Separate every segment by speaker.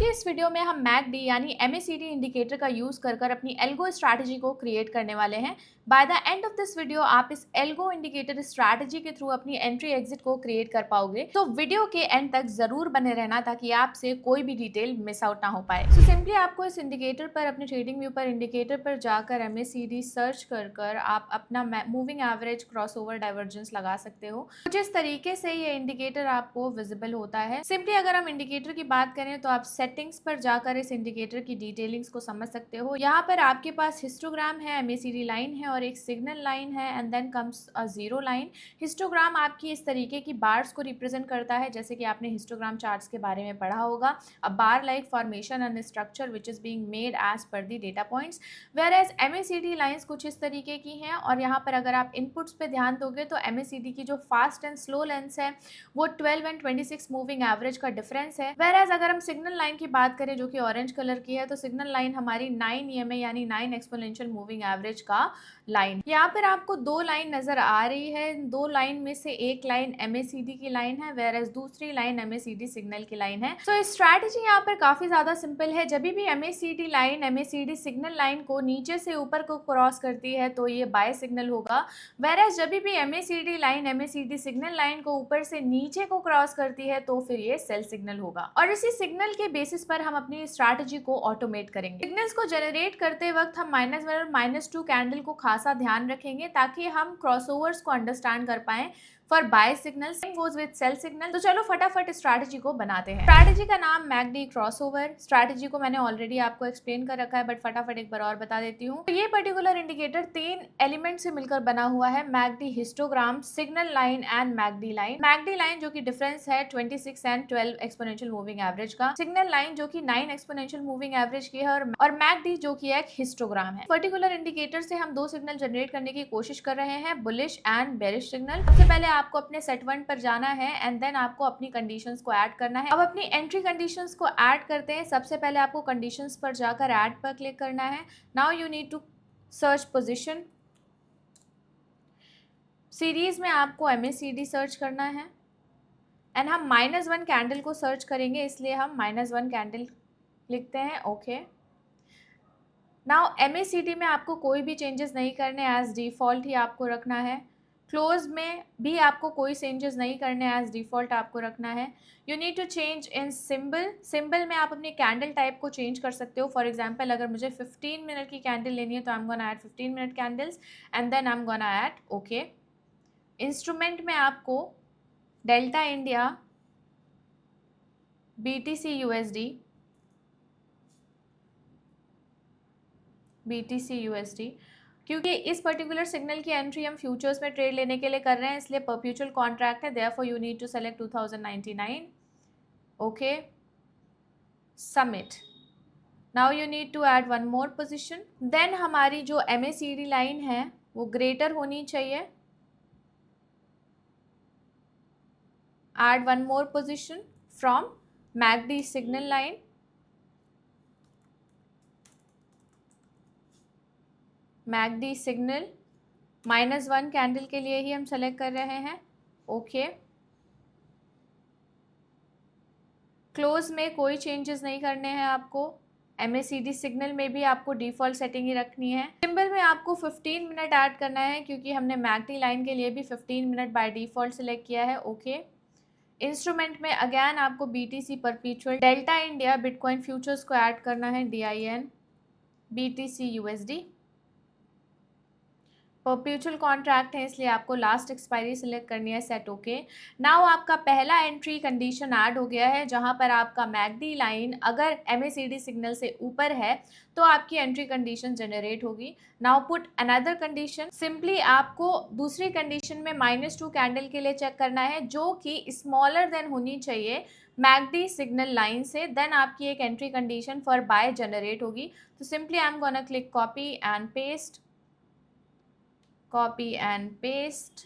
Speaker 1: के इस वीडियो में हम मैकडी यानी एमएसीडी इंडिकेटर का यूज कर कर अपनी एल्गो स्ट्रैटेजी को क्रिएट करने वाले हैं। By the end of this video आप इस एल्गो इंडिकेटर स्ट्रैटेजी के थ्रू अपनी एंट्री एग्जिट को क्रिएट कर पाओगे। तो वीडियो के एंड तक जरूर बने रहना ताकि आपसे कोई भी डिटेल मिस आउट ना हो पाए। सो सिंपली आपको इस इंडिकेटर पर अपने ट्रेडिंग व्यू पर इंडिकेटर पर जाकर एमएसीडी सर्च कर कर आप अपना मूविंग एवरेज क्रॉसओवर डाइवर्जेंस लगा सकते हो। कुछ इस तरीके से ये इंडिकेटर आपको विजिबल होता है। सिंपली अगर हम इंडिकेटर की बात करें तो आप सेटिंग्स पर जाकर इस इंडिकेटर की डिटेलिंग्स को समझ सकते हो। यहाँ पर आपके पास हिस्टोग्राम है, एमएसीडी लाइन है और एक सिग्नल लाइन है and then comes a zero line. Histogram आपकी इस तरीके की बार्स को रिप्रेजेंट करता है, जैसे कि आपने हिस्टोग्राम चार्ट्स के बारे में पढ़ा होगा। A bar like formation and structure which is being made as per the data points, whereas MACD lines कुछ इस तरीके की हैं। और यहाँ पर अगर आप इनपुट्स पे ध्यान दोगे तो एमएसीडी की जो फास्ट एंड स्लो लेंस है वो 12 एंड 26 मूविंग एवरेज का डिफरेंस है। वेयर एज अगर हम सिग्नल लाइन की बात करें जो कि ऑरेंज कलर की है, तो सिग्नल लाइन हमारी 9 ईएमए यानी 9 एक्सपोनेंशियल मूविंग एवरेज का लाइन। यहाँ पर आपको दो लाइन नजर आ रही है। दो लाइन में से एक लाइन एमएसीडी की लाइन है, वेयर एज दूसरी लाइन एमएसीडी सिग्नल की लाइन है। सो स्ट्रैटेजी यहाँ पर काफी ज्यादा सिंपल है। जब भी MACD line MACD signal line को नीचे से ऊपर को क्रॉस करती है तो ये बाय सिग्नल होगा, वेयर एज जब भी MACD line MACD signal line को ऊपर से नीचे को क्रॉस करती है तो फिर ये सेल सिग्नल होगा। और इसी सिग्नल के बेसिस पर हम अपनी स्ट्रैटेजी को ऑटोमेट करेंगे। सिग्नल्स को जनरेट करते वक्त हम -1 और -2 कैंडल को खासा ध्यान रखेंगे ताकि हम क्रॉसओवर्स को अंडरस्टैंड कर पाएं for buy signal. Same goes with sell signal. तो चलो फटाफट स्ट्रैटेजी को बनाते हैं। स्ट्रैटेजी का नाम मैकडी क्रॉसओवर। स्ट्रैटेजी को मैंने ऑलरेडी आपको एक्सप्लेन कर रखा है बट फटाफट एक बार और बता देती हूँ। तो ये पर्टिकुलर इंडिकेटर 3 एलिमेंट से मिलकर बना हुआ है, McD histogram, signal line and McD line. McD line जो कि डिफरेंस है 26 एंड 12 एक्सपोनेंशियल मूविंग एवरेज का, सिग्नल लाइन जो कि 9 एक्सपोनेंशियल मूविंग एवरेज की है और मैकडी जो कि एक हिस्टोग्राम है। पर्टिकुलर इंडिकेटर से हम दो सिग्नल जनरेट करने की कोशिश कर रहे हैं, बुलिश एंड बेरिश सिग्नल। सबसे पहले आपको अपने सेट 1 पर जाना है एंड देन आपको अपनी कंडीशंस को ऐड करना है। अब अपनी एंट्री कंडीशंस को ऐड करते हैं। सबसे पहले आपको कंडीशंस पर जाकर ऐड पर क्लिक करना है। Now you need to search position. Series में आपको एमएसीडी सर्च करना है एंड हम -1 कैंडल को सर्च करेंगे, इसलिए हम -1 कैंडल लिखते हैं। ओके, नाउ एमएसीडी में आपको कोई भी चेंजेस नहीं करने, एज डिफॉल्ट ही आपको रखना है। क्लोज में भी आपको कोई चेंजेस नहीं करने, एज डिफॉल्ट आपको रखना है। You need to change in symbol. Symbol में आप अपनी कैंडल टाइप को चेंज कर सकते हो। फॉर एग्जांपल अगर मुझे 15 मिनट की कैंडल लेनी है तो I am gonna add 15 minute candles and then I am gonna add okay. Instrument में आपको डेल्टा इंडिया, बीटीसी यूएसडी, क्योंकि इस पर्टिकुलर सिग्नल की एंट्री हम फ्यूचर्स में ट्रेड लेने के लिए कर रहे हैं, इसलिए परपेचुअल कॉन्ट्रैक्ट है, therefore you need to select 2099। Okay, submit. Now you need to add one more position. देन हमारी जो एमएसीडी लाइन है वो ग्रेटर होनी चाहिए। Add one more position from McD signal line. MACD signal -1 candle के लिए ही हम सेलेक्ट कर रहे हैं। ओके, क्लोज में कोई चेंजेस नहीं करने हैं आपको। एमएसीडी सिग्नल में भी आपको डिफॉल्ट सेटिंग ही रखनी है। सिंबल में आपको 15 मिनट ऐड करना है क्योंकि हमने मैकडी लाइन के लिए भी 15 मिनट बाय डिफॉल्ट सेलेक्ट किया है। ओके, इंस्ट्रूमेंट में अगेन आपको BTC perpetual delta India bitcoin futures को ऐड करना है, DIN, BTC USD. Perpetual contract है इसलिए आपको लास्ट एक्सपायरी सिलेक्ट करनी है, सेट ओके। नाउ आपका पहला एंट्री कंडीशन ऐड हो गया है जहां पर आपका मैकडी लाइन अगर एमएसीडी सिग्नल से ऊपर है तो आपकी एंट्री कंडीशन जनरेट होगी। Now put another condition. Simply आपको दूसरी कंडीशन में -2 कैंडल के लिए चेक करना है जो कि स्मॉलर देन होनी चाहिए मैकडी सिग्नल लाइन से, देन आपकी एक entry condition for buy generate होगी। तो simply I am gonna click copy and paste, copy and paste,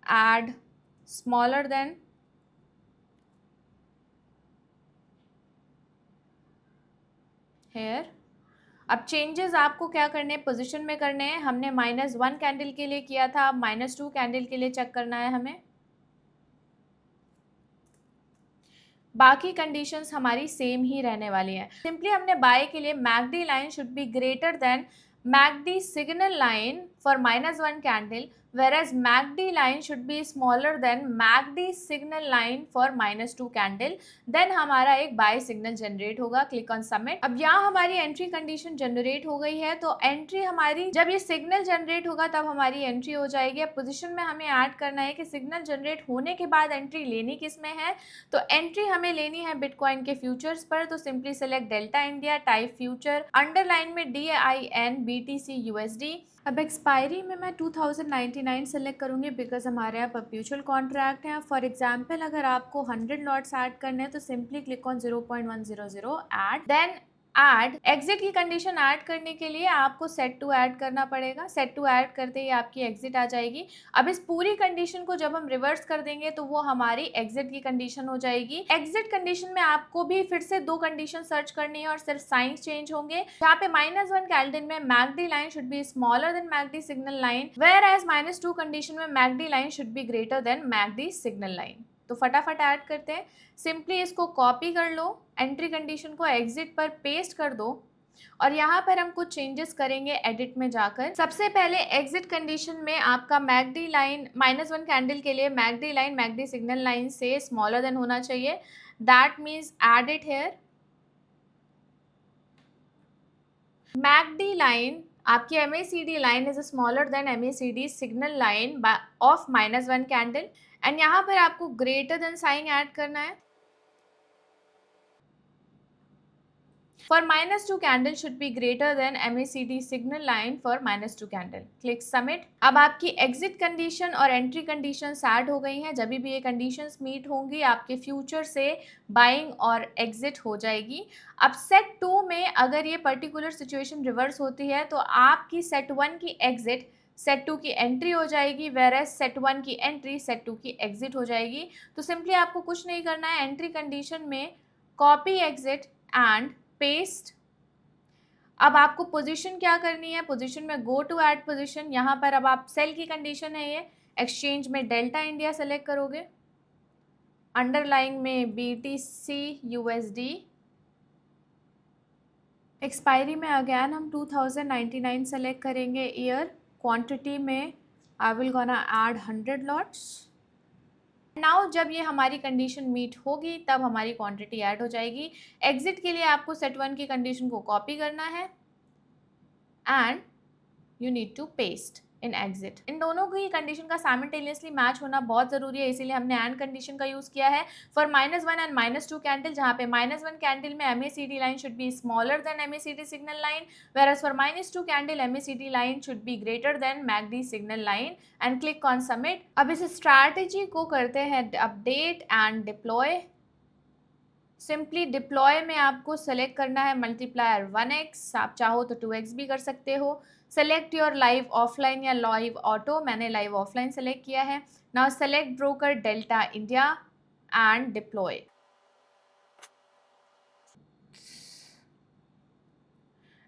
Speaker 1: add smaller than, here। अब चेंजेस आपको क्या करने हैं, पोजीशन में करने हैं। हमने -1 कैंडल के लिए किया था, अब -2 कैंडल के लिए चेक करना है हमें। बाकी कंडीशंस हमारी सेम ही रहने वाली हैं। सिंपली हमने बाय के लिए MACD line should be greater then MACD signal line for -1 candle, whereas MACD line should be smaller than MACD signal line for -2 candle. Then हमारा एक बाय सिग्नल जनरेट होगा। Click on submit. अब यहाँ हमारी entry condition generate हो गई है, तो एंट्री हमारी जब ये सिग्नल जनरेट होगा तब हमारी एंट्री हो जाएगी। अब पोजीशन में हमें ऐड करना है कि सिग्नल जनरेट होने के बाद एंट्री लेनी किस में है, तो एंट्री हमें लेनी है बिटकॉइन के फ्यूचर्स पर। तो simply select delta India, type future, underline में DIN BTC USD। अब एक्सपायरी में मैं 2099 सेलेक्ट करूँगी बिकॉज हमारे यहाँ परपेचुअल कॉन्ट्रैक्ट है। फॉर एग्जांपल अगर आपको 100 लॉट्स ऐड करने हैं तो simply click on 0.100 add, then add. Exit की कंडीशन ऐड करने के लिए आपको सेट टू ऐड करना पड़ेगा। सेट टू ऐड करते ही आपकी एग्जिट आ जाएगी। अब इस पूरी कंडीशन को जब हम रिवर्स कर देंगे तो वो हमारी एग्जिट की कंडीशन हो जाएगी। एग्जिट कंडीशन में आपको भी फिर से 2 कंडीशन सर्च करनी है और सिर्फ साइंस चेंज होंगे। यहाँ पे -1 कैंडल में MACD line should be smaller than MACD signal line, whereas -2 condition में MACD line should be greater than MACD signal line. तो फटाफट ऐड करते हैं। सिंपली इसको कॉपी कर लो, एंट्री कंडीशन को एग्जिट पर पेस्ट कर दो और यहाँ पर हम कुछ चेंजेस करेंगे एडिट में जाकर। सबसे पहले एग्जिट कंडीशन में आपका मैकडी लाइन -1 कैंडल के लिए MACD line MACD signal line से स्मॉलर देन होना चाहिए। That means add it here. MACD line आपकी MACD line is smaller than MACD signal line of -1 candle and यहाँ पर आपको ग्रेटर देन साइन ऐड करना है। For -2 candle should be greater than MACD signal line for -2 candle. Click submit. अब आपकी exit condition और entry condition add हो गई हैं। जब भी ये कंडीशंस मीट होंगी आपके फ्यूचर से बाइंग और एग्जिट हो जाएगी। अब सेट 2 में अगर ये पर्टिकुलर सिचुएशन रिवर्स होती है तो आपकी सेट 1 की एग्जिट सेट 2 की एंट्री हो जाएगी, वेयरएज सेट 1 की एंट्री सेट 2 की एग्जिट हो जाएगी। तो सिंपली आपको कुछ नहीं करना है, एंट्री कंडीशन में कॉपी एग्जिट एंड पेस्ट। अब आपको पोजीशन क्या करनी है, पोजीशन में गो टू ऐड पोजीशन। यहाँ पर अब आप सेल की कंडीशन है ये, एक्सचेंज में डेल्टा इंडिया सेलेक्ट करोगे, अंडरलाइन में BTC USD, एक्सपायरी में अगेन हम 2099 सेलेक्ट करेंगे ईयर, क्वांटिटी में I will gonna add 100 lots. Now जब ये हमारी कंडीशन मीट होगी तब हमारी क्वांटिटी ऐड हो जाएगी। एग्जिट के लिए आपको सेट 1 की कंडीशन को कॉपी करना है and you need to paste in exit. इन दोनों की कंडीशन का साइमल्टेनियसली मैच होना बहुत ज़रूरी है, इसीलिए हमने एंड कंडीशन का यूज़ किया है फॉर -1 एंड -2 कैंडल, जहाँ पे -1 कैंडल में MACD line should be smaller than MACD signal line, whereas for -2 candle MACD line should be greater then MACD signal line and click on submit. अब इस strategy को करते हैं update and deploy. Simply deploy में आपको select करना है multiplier 1x, आप चाहो तो 2x भी कर सकते हो। सेलेक्ट योर लाइव ऑफलाइन या लाइव ऑटो, मैंने लाइव ऑफलाइन सेलेक्ट किया है। Now select broker delta India and deploy.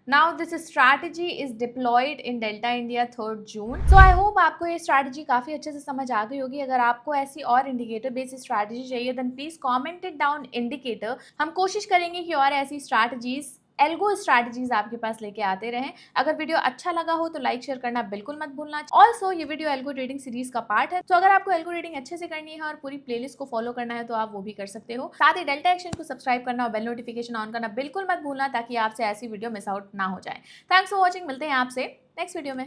Speaker 1: Now this strategy is deployed in Delta India 3rd June. So I hope आपको ये strategy काफ़ी अच्छे से समझ आ गई होगी। अगर आपको ऐसी और इंडिकेटर बेस्ड strategy चाहिए then please comment it down indicator। हम कोशिश करेंगे कि और ऐसी strategies एल्गो स्ट्रैटेजीज आपके पास लेके आते रहें। अगर वीडियो अच्छा लगा हो तो लाइक शेयर करना बिल्कुल मत भूलना। ऑल्सो ये वीडियो एल्गो ट्रेडिंग सीरीज का पार्ट है, तो अगर आपको एल्गो ट्रेडिंग अच्छे से करनी है और पूरी प्लेलिस्ट को फॉलो करना है तो आप वो भी कर सकते हो। साथ ही डेल्टा एक्शन को सब्सक्राइब करना और बेल नोटिफिकेशन ऑन करना बिल्कुल मत भूलना ताकि आपसे ऐसी वीडियो मिस आउट ना हो जाए। थैंक्स फॉर वॉचिंग, मिलते हैं आपसे नेक्स्ट वीडियो में।